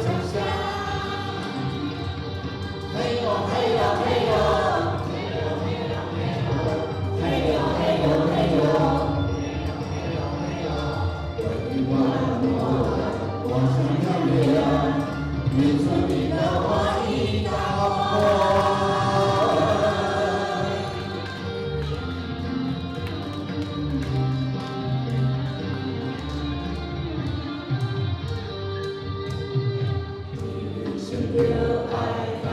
想象。嘿呦嘿呦嘿呦，嘿呦嘿呦嘿呦，为我想要亮，你说你的话一道光。热爱在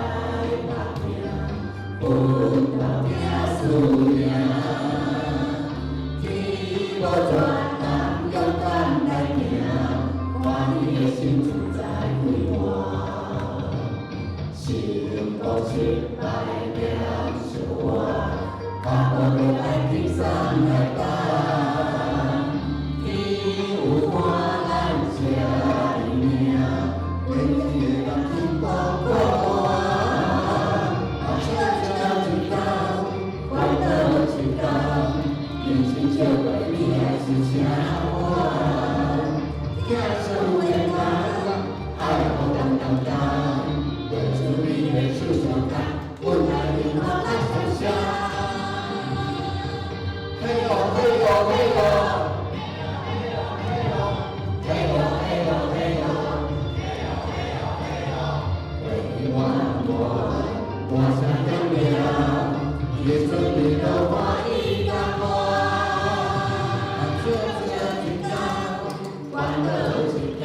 那边，不到边数量，替我转当勇敢来行，把你的心主宰归我，心不失败了是我，把我的爱披上来吧，替无花拦下一面。为你让心包括我，好像知道，快乐知道，眼睛就为你还是想我，天生为难，爱我当当当，为主你的手手看，我来领我来想象，嘿呦嘿呦嘿呦。我想要亮，也准备的话一道光。这紧张，欢乐紧张，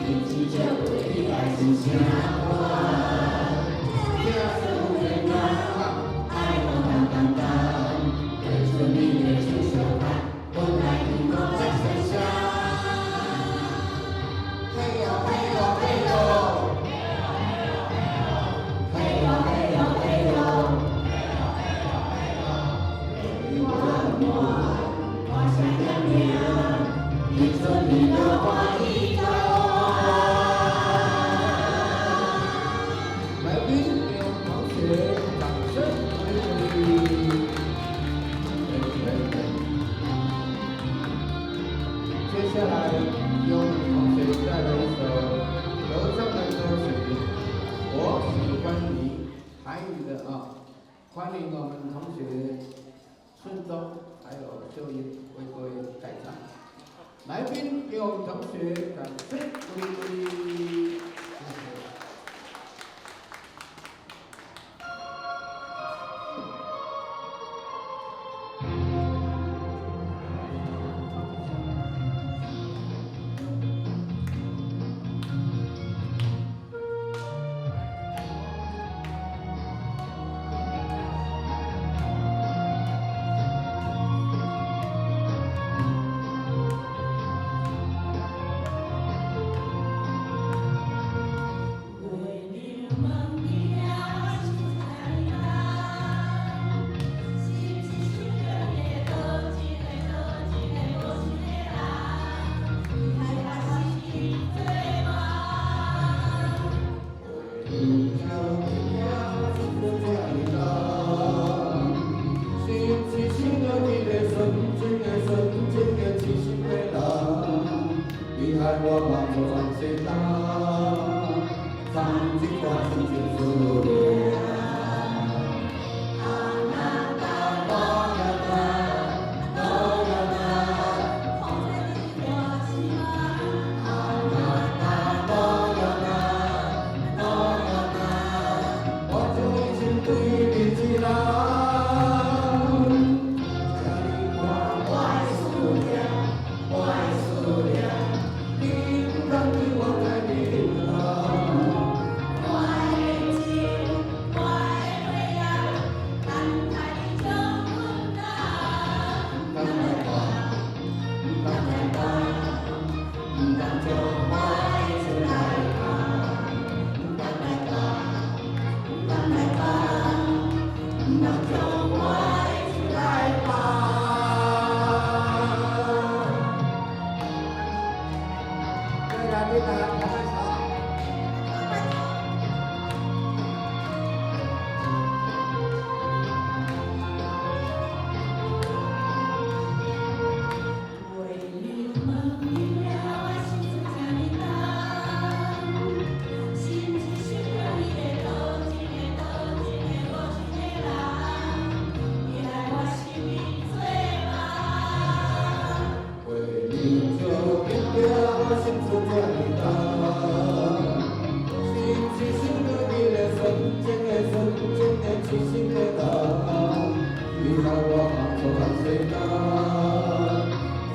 眼睛就为你爱心向往。天生为难，爱我当当当，跟着你的手手看，我来领我来想象。嘿呦嘿呦嘿呦。你说你的话一道来宾给同学掌声鼓励。接下来由同学带来一首合唱的歌曲，我喜欢你，台语的啊，欢迎我们同学孙忠还有秀英为各位带唱。来宾给我们同学掌声鼓励，谢谢。我望着繁星浪，唱尽我心情思念。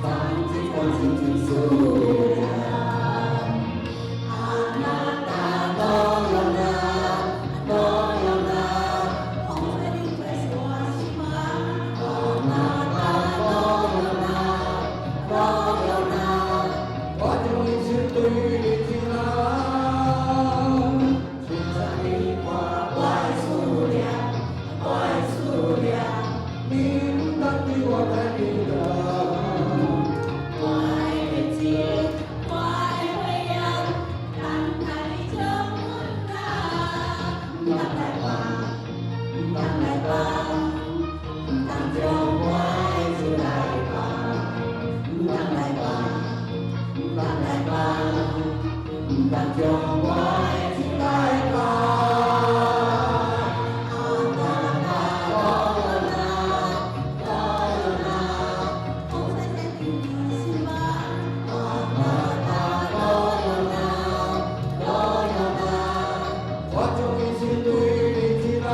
放弃光景尽数量，啊那大多有那多有那，红色的快是我希望，啊那大多有那多有那，我就一直对你听啊，天上的花怪数量，怪数量，你当的我在你的。怪日记，怪回阳，看看你这么大，当来吧，当来吧，当就怪就来吧，当来吧，当来吧，当就怪就来吧。我终于是对你听了，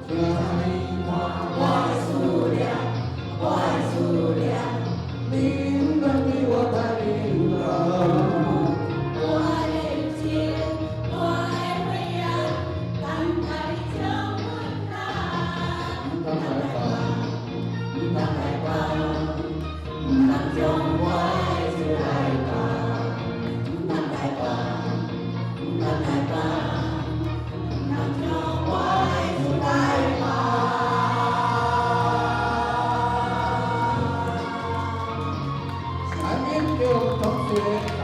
天上的花怪数量，怪数量，你等的我太明了。怪日记，怪回阳，看看你这么大，当来吧，当来吧，当就怪就来吧，当来吧。当来吧，当就怪就来吧。下面有同学。